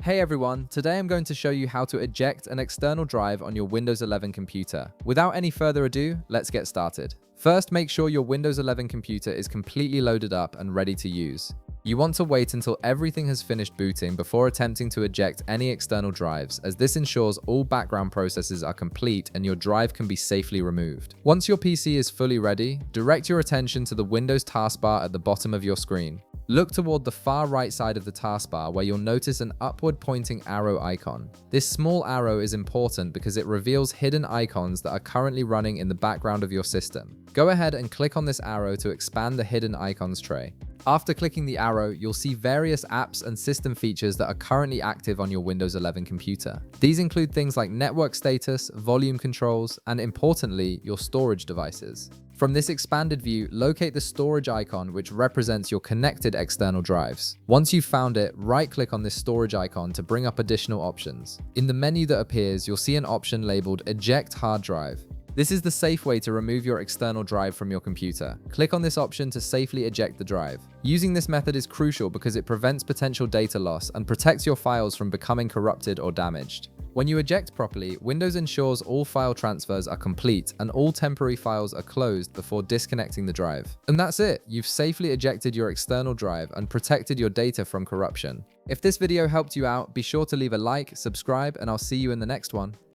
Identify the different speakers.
Speaker 1: Hey everyone, today I'm going to show you how to eject an external drive on your Windows 11 computer. Without any further ado, let's get started. First, make sure your Windows 11 computer is completely loaded up and ready to use. You want to wait until everything has finished booting before attempting to eject any external drives, as this ensures all background processes are complete and your drive can be safely removed. Once your PC is fully ready, direct your attention to the Windows taskbar at the bottom of your screen. Look toward the far right side of the taskbar where you'll notice an upward pointing arrow icon. This small arrow is important because it reveals hidden icons that are currently running in the background of your system. Go ahead and click on this arrow to expand the hidden icons tray. After clicking the arrow, you'll see various apps and system features that are currently active on your Windows 11 computer. These include things like network status, volume controls, and importantly, your storage devices. From this expanded view, locate the storage icon which represents your connected external drives. Once you've found it, right-click on this storage icon to bring up additional options. In the menu that appears, you'll see an option labeled Eject Hard Drive. This is the safe way to remove your external drive from your computer. Click on this option to safely eject the drive. Using this method is crucial because it prevents potential data loss and protects your files from becoming corrupted or damaged. When you eject properly, Windows ensures all file transfers are complete and all temporary files are closed before disconnecting the drive. And that's it, you've safely ejected your external drive and protected your data from corruption. If this video helped you out, be sure to leave a like, subscribe, and I'll see you in the next one.